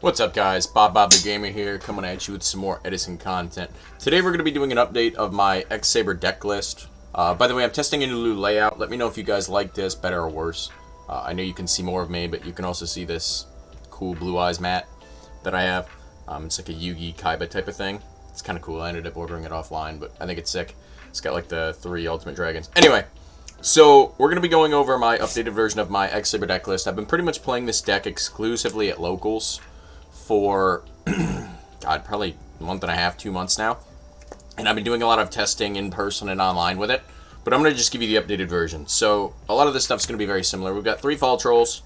What's up, guys? Bob the Gamer here, coming at you with some more Edison content. Today we're going to be doing an update of my X-saber deck list. By the way, I'm testing a new layout. Let me know if you guys like this, better or worse. I know you can see more of me, but you can also see this cool blue eyes mat that I have. It's like a Yugi Kaiba type of thing. It's kind of cool. I ended up ordering it offline, but I think it's sick. It's got like the 3 ultimate dragons. Anyway, so we're going to be going over my updated version of my X-saber deck list. I've been pretty much playing this deck exclusively at locals for, God, probably a month and a half, 2 months now. And I've been doing a lot of testing in person and online with it. But I'm going to just give you the updated version. So a lot of this stuff's going to be very similar. We've got 3 Fall Trolls.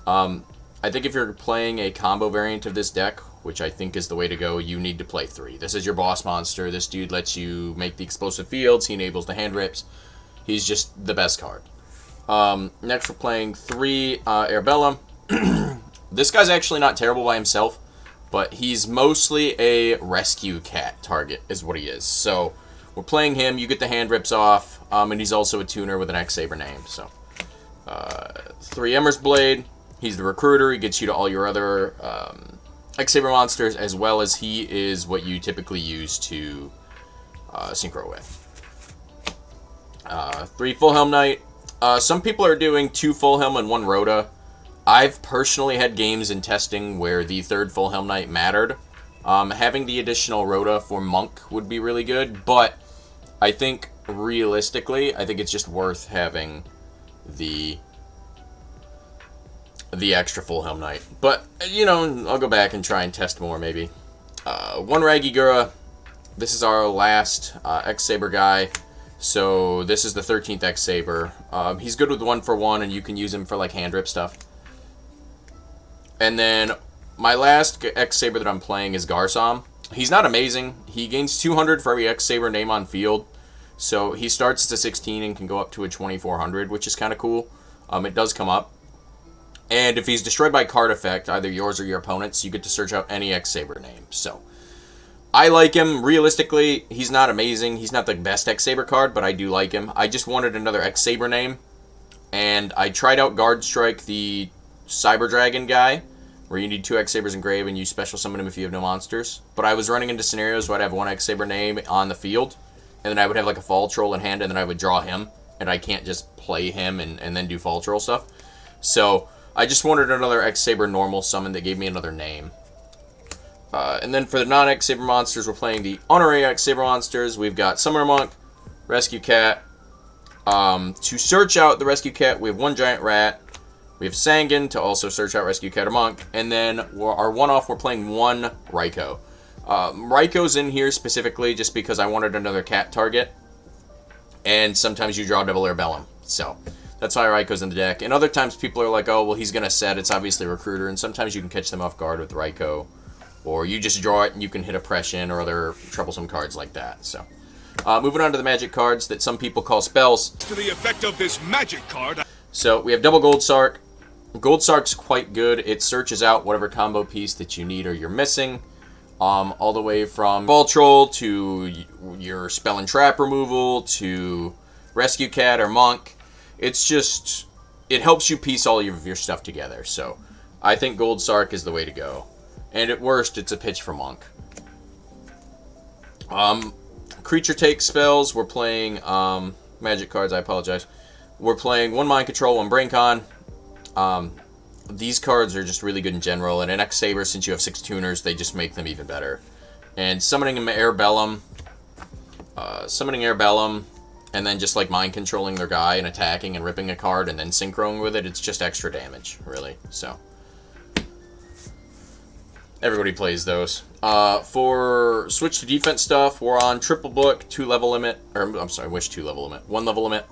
I think if you're playing a combo variant of this deck, which I think is the way to go, you need to play 3. This is your boss monster. This dude lets you make the explosive fields. He enables the hand rips. He's just the best card. Next we're playing 3 Airbellum. This guy's actually not terrible by himself, but he's mostly a rescue cat target is what he is. So we're playing him. You get the hand rips off, and he's also a tuner with an X-saber name. So 3 Emmer's Blade. He's the recruiter. He gets you to all your other X-saber monsters, as well as he is what you typically use to synchro with. 3 Full Helm Knight. Some people are doing 2 Full Helm and 1 Rhoda. I've personally had games in testing where the 3rd Full Helm Knight mattered. Having the additional Rhoda for Monk would be really good, but I think realistically, I think it's just worth having the extra Full Helm Knight. But, you know, I'll go back and try and test more, maybe. 1 Ragigura. This is our last X-saber guy. So this is the 13th X-saber. He's good with 1-for-1, and you can use him for, like, hand rip stuff. And then my last X-saber that I'm playing is Garsom. He's not amazing. He gains 200 for every X-saber name on field. So he starts at a 16 and can go up to a 2400, which is kind of cool. It does come up. And if he's destroyed by card effect, either yours or your opponent's, you get to search out any X-saber name. So I like him. Realistically, he's not amazing. He's not the best X-saber card, but I do like him. I just wanted another X-saber name. And I tried out Guard Strike, the Cyber Dragon guy, where you need 2 X-sabers engraved and you special summon him if you have no monsters. But I was running into scenarios where I'd have 1 X-saber name on the field, and then I would have like a Fall Troll in hand, and then I would draw him, and I can't just play him and then do Fall Troll stuff. So I just wanted another X-saber normal summon that gave me another name. And then for the non-X-saber monsters, we're playing the Honorary X-saber monsters. We've got Summoner Monk, Rescue Cat. To search out the Rescue Cat, we have 1 Giant Rat. We have Sangan to also search out Rescue Cat or Monk. And then our one-off, we're playing 1 Raikou. Raikou's in here specifically just because I wanted another cat target. And sometimes you draw double Airbellum. So that's why Raikou's in the deck. And other times people are like, oh, well, he's going to set. It's obviously a recruiter. And sometimes you can catch them off guard with Raikou. Or you just draw it and you can hit Oppression or other troublesome cards like that. So moving on to the magic cards that some people call spells. To the effect of this magic card. So we have double Gold Sark. Gold Sark's quite good. It searches out whatever combo piece that you need or you're missing. All the way from Ball Troll to your Spell and Trap removal to Rescue Cat or Monk. It's just, it helps you piece all of your stuff together. So I think Gold Sark is the way to go. And at worst, it's a pitch for Monk. Creature take spells. We're playing magic cards. I apologize. We're playing 1 Mind Control, 1 Brain Con. These cards are just really good in general. And in X-saber, since you have 6 tuners, they just make them even better. And summoning Airbellum. And then just like mind controlling their guy and attacking and ripping a card and then synchroing with it. It's just extra damage, really. So everybody plays those. For switch to defense stuff, we're on triple book, 2 level limit. Or I'm sorry, 2 level limit? 1 level limit.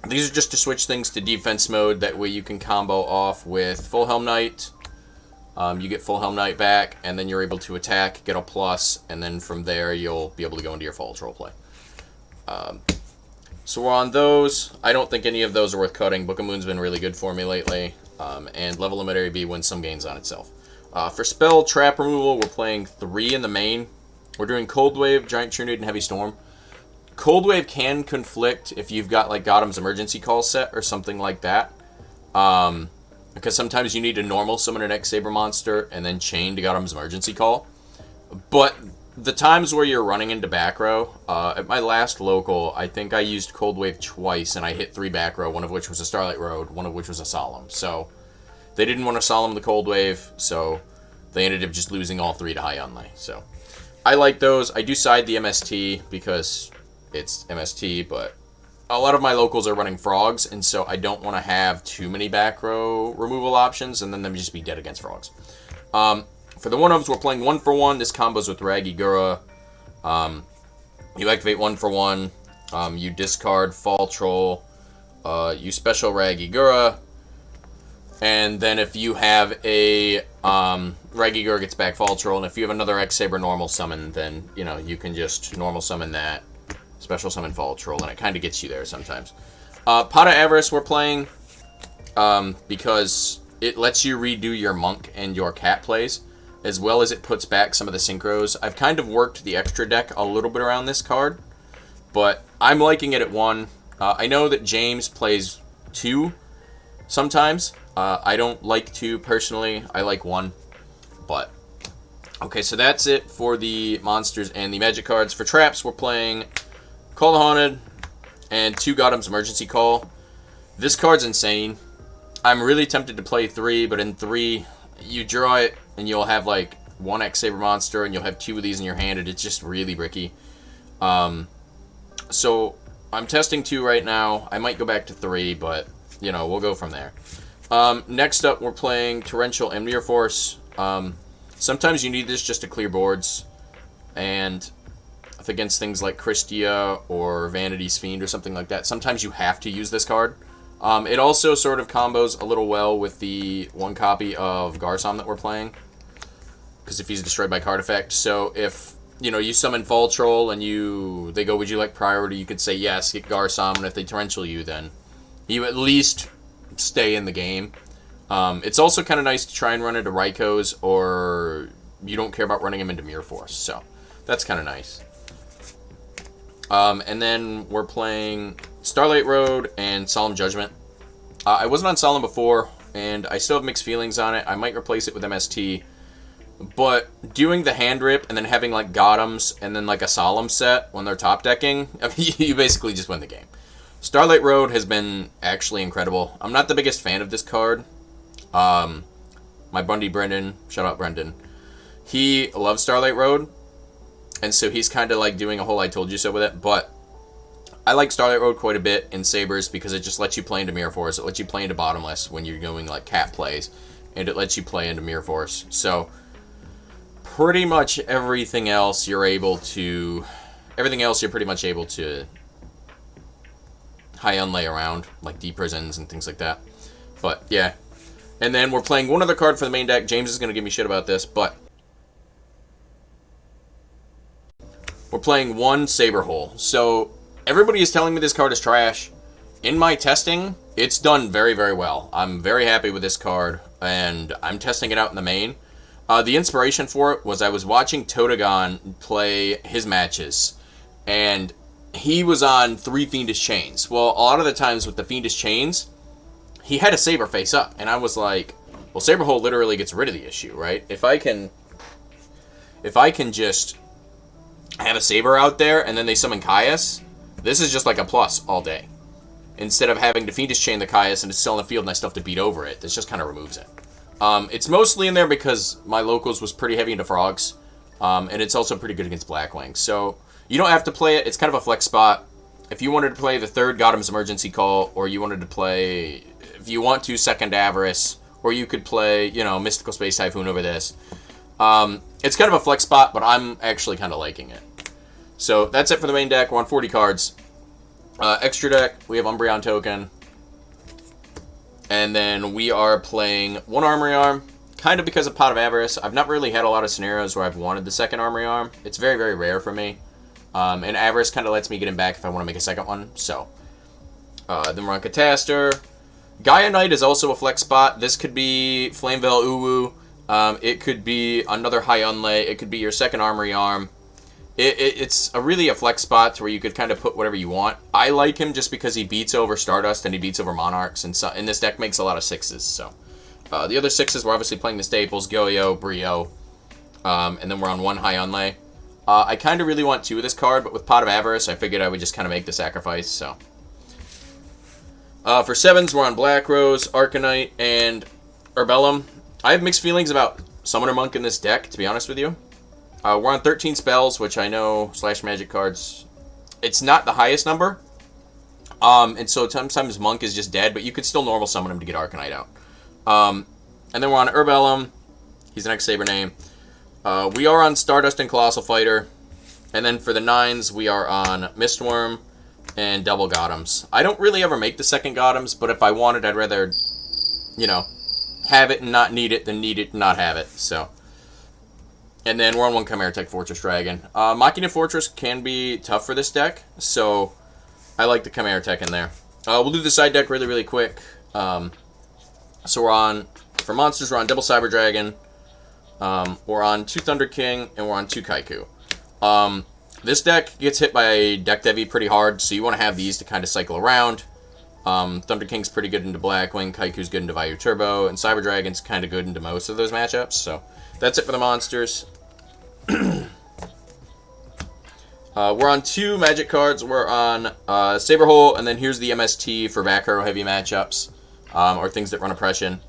These are just to switch things to defense mode. That way you can combo off with Full Helm Knight. You get Full Helm Knight back, and then you're able to attack, get a plus, and then from there you'll be able to go into your Fall Troll play. So we're on those. I don't think any of those are worth cutting. Book of Moon's been really good for me lately. And Level Limit Area B wins some games on itself. For spell trap removal, we're playing 3 in the main. We're doing Cold Wave, Giant Trunade, and Heavy Storm. Cold Wave can conflict if you've got like Gotham's Emergency Call set or something like that. because sometimes you need to normal summon an X-saber monster and then chain to Gotham's Emergency Call. But the times where you're running into back row, at my last local, I think I used Cold Wave twice, and I hit 3 back row, one of which was a Starlight Road, one of which was a Solemn. So they didn't want to Solemn the Cold Wave, so they ended up just losing all 3 to High Unlay. So I like those. I do side the MST because it's MST, but a lot of my locals are running Frogs, and so I don't want to have too many back row removal options, and then them just be dead against Frogs. For the 1-ofs, we're playing 1 for 1. This combos with Ragigura. You activate 1 for 1. You discard Fall Troll. You special Ragigura. And then if you have a Ragigura gets back Fall Troll, and if you have another X-saber normal summon, then you can just normal summon that, special summon Fall Troll, and it kind of gets you there sometimes. Pot of Avarice we're playing because it lets you redo your Monk and your Cat plays, as well as it puts back some of the synchros. I've kind of worked the extra deck a little bit around this card, but I'm liking it at 1. I know that James plays 2 sometimes. I don't like 2 personally. I like 1. But okay, so that's it for the monsters and the magic cards. For traps, we're playing Call the Haunted and 2 Gotham's Emergency Call. This card's insane. I'm really tempted to play 3, but in 3, you draw it, and you'll have like 1 X-saber monster, and you'll have 2 of these in your hand, and it's just really bricky. So I'm testing 2 right now. I might go back to 3, but we'll go from there. Next up, we're playing Torrential and Mirror Force. Sometimes you need this just to clear boards, and against things like Christia or Vanity's Fiend or something like that, sometimes you have to use this card. It also sort of combos a little well with the 1 copy of Garsom that we're playing, because if he's destroyed by card effect. So if you summon Fall Troll and they go, would you like priority, you could say yes, get Garsom, and if they torrential you, then you at least stay in the game. It's also kind of nice to try and run into Raikos, or you don't care about running him into Mirror Force, so that's kind of nice. And then we're playing Starlight Road and Solemn Judgment. I wasn't on Solemn before, and I still have mixed feelings on it. I might replace it with MST, but doing the hand rip and then having like Gotham's and then like a Solemn set when they're top decking, you basically just win the game. Starlight Road has been actually incredible. I'm not the biggest fan of this card. My buddy Brendan, shout out Brendan, he loves Starlight Road, and so he's kind of like doing a whole I told you so with it, but I like Starlight Road quite a bit in Sabers because it just lets you play into Mirror Force. It lets you play into Bottomless when you're going like Cat plays, and it lets you play into Mirror Force. So pretty much everything else you're pretty much able to high unlay around, like Deep Prisons and things like that. But yeah. And then we're playing one other card for the main deck. James is going to give me shit about this, but we're playing 1 Saber Hole. So everybody is telling me this card is trash. In my testing, it's done very, very well. I'm very happy with this card, and I'm testing it out in the main. The inspiration for it was I was watching Totagon play his matches, and he was on 3 Fiendish Chains. Well, a lot of the times with the Fiendish Chains, he had a Saber face up, and I was like, well, Saber Hole literally gets rid of the issue, right? If I can just have a Saber out there, and then they summon Caius, this is just like a plus all day. Instead of having to Fiendish Chain the Caius and it's still in the field and I still have to beat over it, this just kind of removes it. It's mostly in there because my locals was pretty heavy into Frogs, and it's also pretty good against Blackwing. So you don't have to play it. It's kind of a flex spot. If you wanted to play the 3rd Gotham's Emergency Call, or you wanted to play, if you want to, 2nd Avarice, or you could play, Mystical Space Typhoon over this. It's kind of a flex spot, but I'm actually kind of liking it. So that's it for the main deck. We're on 40 cards. Extra deck, we have Umbreon Token. And then we are playing 1 Armory Arm, kind of because of Pot of Avarice. I've not really had a lot of scenarios where I've wanted the 2nd Armory Arm. It's very, very rare for me. And Avarice kind of lets me get him back if I want to make a 2nd one. So, then we're on Catastor. Gaia Knight is also a flex spot. This could be Flameveil Uwu. It could be another High Unlay. It could be your 2nd Armory Arm. It's really a flex spot to where you could kind of put whatever you want. I like him just because he beats over Stardust and he beats over Monarchs, and this deck makes a lot of 6s. So The other 6s, we're obviously playing the staples, Yugioh, Brio, and then we're on 1 high onlay. I kind of really want 2 of this card, but with Pot of Avarice, I figured I would just kind of make the sacrifice, so. For 7s, we're on Black Rose, Arcanite, and Herbellum. I have mixed feelings about Summoner Monk in this deck, to be honest with you. We're on 13 spells, which I know, / magic cards, it's not the highest number. And so sometimes Monk is just dead, but you could still normal summon him to get Arcanite out. And then we're on Herbellum. He's an X-saber name. We are on Stardust and Colossal Fighter. And then for the 9s, we are on Mistworm and Double Gotems. I don't really ever make the second Gotems, but if I wanted, I'd rather, you know, have it and not need it than need it and not have it. So. And then we're on 1 Chimera Tech Fortress Dragon. Machina Fortress can be tough for this deck, so I like the Chimera Tech in there. We'll do the side deck really, really quick. So we're on, for monsters, we're on Double Cyber Dragon. We're on 2 Thunder King, and we're on 2 Kaiku. This deck gets hit by Deck Devi pretty hard, so you want to have these to kind of cycle around. Thunder King's pretty good into Blackwing, Kaiku's good into Vayu Turbo, and Cyber Dragon's kind of good into most of those matchups, so that's it for the monsters. We're on 2 magic cards. We're on Saber Hole, and then here's the MST for back row heavy matchups, or things that run oppression.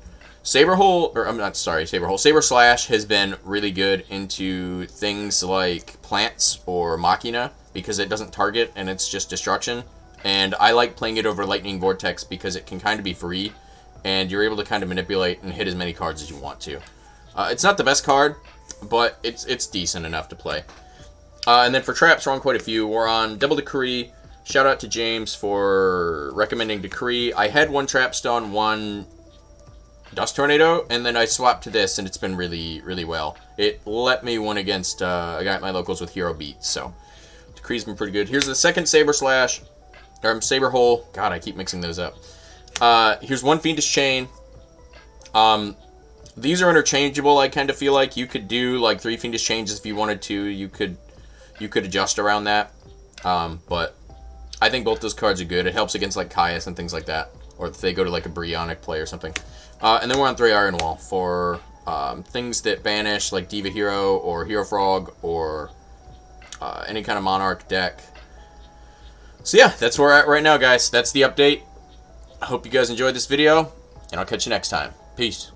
Saber Hole, or I'm not sorry, Saber Hole. Saber Slash has been really good into things like plants or Machina because it doesn't target and it's just destruction. And I like playing it over Lightning Vortex because it can kind of be free, and you're able to kind of manipulate and hit as many cards as you want to. It's not the best card, but it's decent enough to play. And then for traps, we're on quite a few. We're on Double Decree. Shout out to James for recommending Decree. I had 1 Trapstone, 1 Dust Tornado, and then I swapped to this, and it's been really, really well. It let me win against a guy at my locals with Hero Beat, so Decree's been pretty good. Here's the second Saber Slash, or Saber Hole. God, I keep mixing those up. Here's 1 Fiendish Chain. These are interchangeable, I kind of feel like. You could do, like, 3 Fiendish Chains if you wanted to. You could adjust around that. But I think both those cards are good. It helps against, like, Caius and things like that. Or if they go to, like, a Brionic play or something. And then we're on 3 Iron Wall for things that banish, like Diva Hero or Hero Frog or any kind of Monarch deck. So yeah, that's where we're at right now, guys. That's the update. I hope you guys enjoyed this video, and I'll catch you next time. Peace.